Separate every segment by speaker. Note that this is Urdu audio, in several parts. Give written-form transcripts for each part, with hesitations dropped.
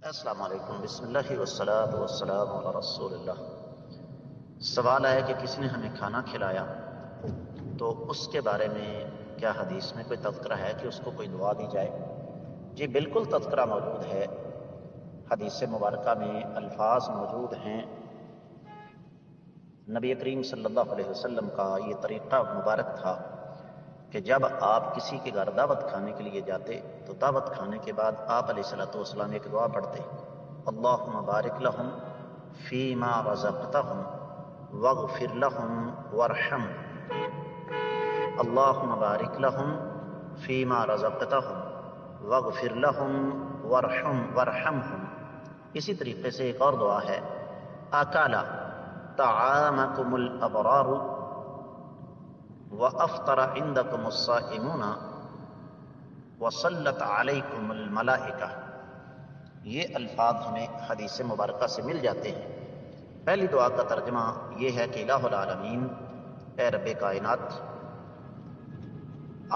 Speaker 1: السلام علیکم، بسم اللہ والصلاة والسلام علی رسول اللہ۔ سوال ہے کہ کسی نے ہمیں کھانا کھلایا تو اس کے بارے میں کیا حدیث میں کوئی تذکرہ ہے کہ اس کو کوئی دعا دی جائے؟ جی بالکل تذکرہ موجود ہے، حدیث مبارکہ میں الفاظ موجود ہیں۔ نبی کریم صلی اللہ علیہ وسلم کا یہ طریقہ مبارک تھا کہ جب آپ کسی کے گھر دعوت کھانے کے لیے جاتے تو دعوت کھانے کے بعد آپ علیہ الصلوۃ والسلام ایک دعا پڑھتے: اللہم بارک لہم فیما رزقتہم واغفر لہم وارحم۔ اللہم بارک لہم فیما رزقتہم واغفر لہم وارحمہم۔ اسی طریقے سے ایک اور دعا ہے: اکل طعامکم الابرار وَأَفْطَرَ عِنْدَكُمُ الصَّائِمُونَ وَصَلَّتْ عَلَيْكُمُ الْمَلَائِكَةُ۔ یہ الفاظ ہمیں حدیث مبارکہ سے مل جاتے ہیں۔ پہلی دعا کا ترجمہ یہ ہے کہ الہ العالمین، اے رب کائنات،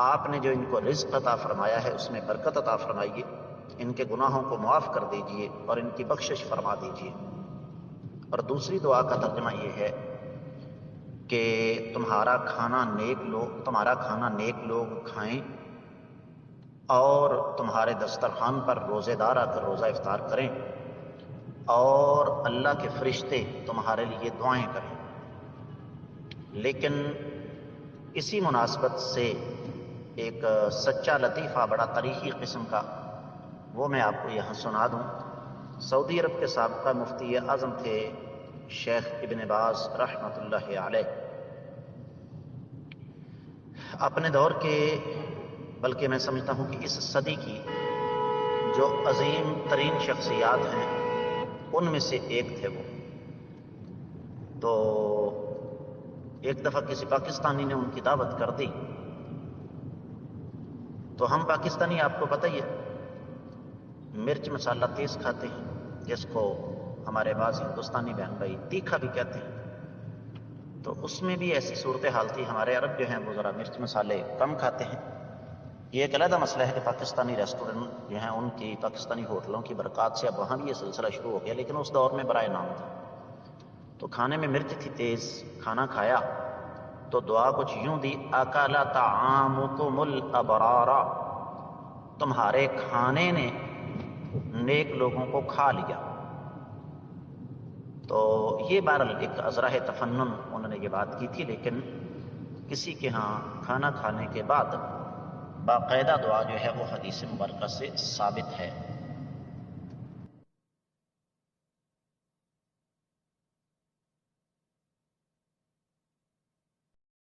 Speaker 1: آپ نے جو ان کو رزق عطا فرمایا ہے اس میں برکت عطا فرمائیے، ان کے گناہوں کو معاف کر دیجئے اور ان کی بخشش فرما دیجئے۔ اور دوسری دعا کا ترجمہ یہ ہے کہ تمہارا کھانا نیک لوگ کھائیں اور تمہارے دسترخوان پر روزے دار آ کر روزہ افطار کریں اور اللہ کے فرشتے تمہارے لیے دعائیں کریں۔ لیکن اسی مناسبت سے ایک سچا لطیفہ بڑا تاریخی قسم کا وہ میں آپ کو یہاں سنا دوں۔ سعودی عرب کے سابقہ مفتی اعظم تھے شیخ ابن باز رحمۃ اللہ علیہ۔ اپنے دور کے، بلکہ میں سمجھتا ہوں کہ اس صدی کی جو عظیم ترین شخصیات ہیں ان میں سے ایک تھے وہ۔ تو ایک دفعہ کسی پاکستانی نے ان کی دعوت کر دی، تو ہم پاکستانی آپ کو پتہ ہی ہے مرچ مسالہ تیز کھاتے ہیں، جس کو ہمارے بعض ہندوستانی بہن بھائی تیکھا بھی کہتے ہیں۔ تو اس میں بھی ایسی صورتحال تھی، ہمارے عرب جو ہیں وہ ذرا مرچ مسالے کم کھاتے ہیں۔ یہ ایک علیحدہ مسئلہ ہے کہ پاکستانی ریسٹورنٹ جو ہیں ان کی، پاکستانی ہوٹلوں کی برکات سے اب وہاں بھی یہ سلسلہ شروع ہو گیا، لیکن اس دور میں برائے نام تھا۔ تو کھانے میں مرچ تھی تیز، کھانا کھایا تو دعا کچھ یوں دی: اکل طعامکم الابرار، تمہارے کھانے نے نیک لوگوں کو کھا لیا۔ تو یہ بہرحال ایک ازراہ تفنن انہوں نے یہ بات کی تھی، لیکن کسی کے ہاں کھانا کھانے کے بعد باقاعدہ دعا جو ہے وہ حدیث مبارکہ سے ثابت ہے۔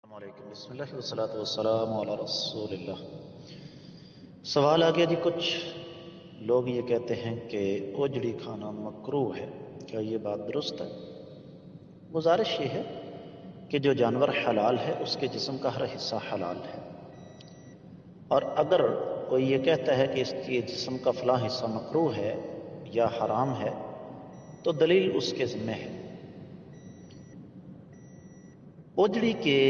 Speaker 1: السلام علیکم، بسم اللہ والصلاة والسلام علی رسول اللہ۔ سوال آ گیا جی، کچھ لوگ یہ کہتے ہیں کہ اجڑی کھانا مکروہ ہے، کیا یہ بات درست ہے؟ گزارش یہ ہے کہ جو جانور حلال ہے اس کے جسم کا ہر حصہ حلال ہے، اور اگر کوئی یہ کہتا ہے کہ اس کے جسم کا فلاں حصہ مکروہ ہے یا حرام ہے تو دلیل اس کے ذمہ ہے۔ اجڑی کے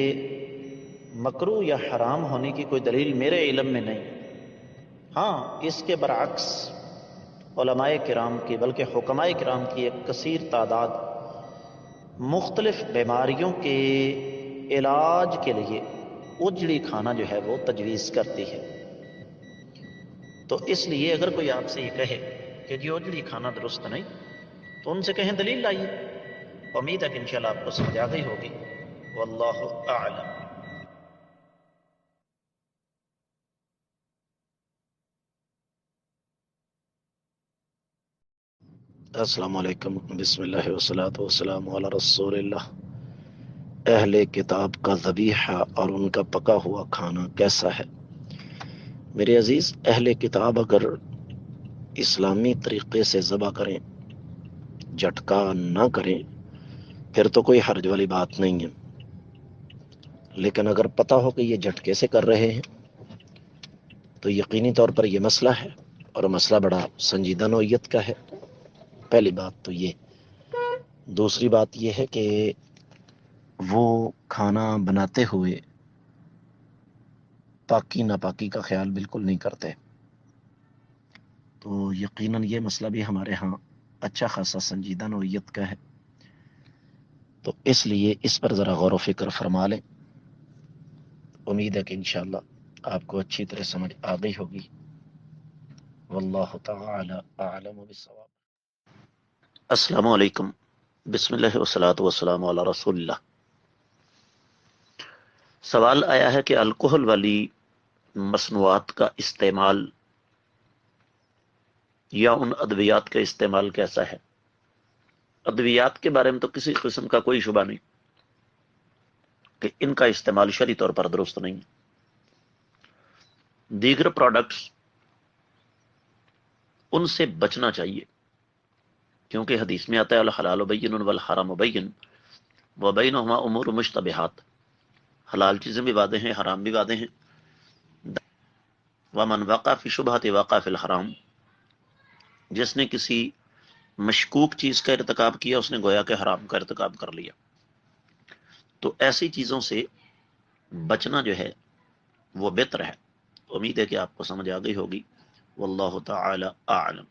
Speaker 1: مکروہ یا حرام ہونے کی کوئی دلیل میرے علم میں نہیں۔ ہاں، اس کے برعکس علماء کرام کی، بلکہ حکماء کرام کی ایک کثیر تعداد مختلف بیماریوں کے علاج کے لیے اجڑی کھانا جو ہے وہ تجویز کرتی ہے۔ تو اس لیے اگر کوئی آپ سے یہ کہے کہ جی اجڑی کھانا درست نہیں، تو ان سے کہیں دلیل لائیے۔ امید ہے کہ انشاءاللہ آپ کو سمجھ آ گئی ہوگی۔ واللہ اعلم۔ السلام علیکم، بسم اللہ والصلاة والسلام علی رسول اللہ۔ اہل کتاب کا ذبیحہ اور ان کا پکا ہوا کھانا کیسا ہے؟ میرے عزیز، اہل کتاب اگر اسلامی طریقے سے ذبح کریں، جھٹکا نہ کریں، پھر تو کوئی حرج والی بات نہیں ہے۔ لیکن اگر پتہ ہو کہ یہ جھٹکے سے کر رہے ہیں تو یقینی طور پر یہ مسئلہ ہے، اور مسئلہ بڑا سنجیدہ نوعیت کا ہے۔ پہلی بات تو یہ۔ دوسری بات یہ ہے کہ وہ کھانا بناتے ہوئے پاکی ناپاکی کا خیال بالکل نہیں کرتے، تو یقیناً یہ مسئلہ بھی ہمارے ہاں اچھا خاصا سنجیدہ نوعیت کا ہے، تو اس لیے اس پر ذرا غور و فکر فرما لیں۔ امید ہے کہ انشاءاللہ آپ کو اچھی طرح سمجھ آ گئی ہوگی۔ واللہ تعالی اعلم بالصواب۔ السلام علیکم، بسم اللہ والصلاۃ والسلام علی رسول اللہ۔ سوال آیا ہے کہ الکحل والی مصنوعات کا استعمال یا ان ادویات کا استعمال کیسا ہے؟ ادویات کے بارے میں تو کسی قسم کا کوئی شبہ نہیں کہ ان کا استعمال شرعی طور پر درست نہیں ہے۔ دیگر پروڈکٹس ان سے بچنا چاہیے، کیونکہ حدیث میں آتا ہے الحلال بین والحرام بین وبینہما امور مشتبہات، حلال چیزیں بھی واضح ہیں، حرام بھی واضح ہیں۔ ومن وقع فی شبہۃ وقع فی الحرام، جس نے کسی مشکوک چیز کا ارتکاب کیا اس نے گویا کہ حرام کا ارتکاب کر لیا۔ تو ایسی چیزوں سے بچنا جو ہے وہ بہتر ہے۔ امید ہے کہ آپ کو سمجھ آ گئی ہوگی۔ واللہ تعالی اعلم۔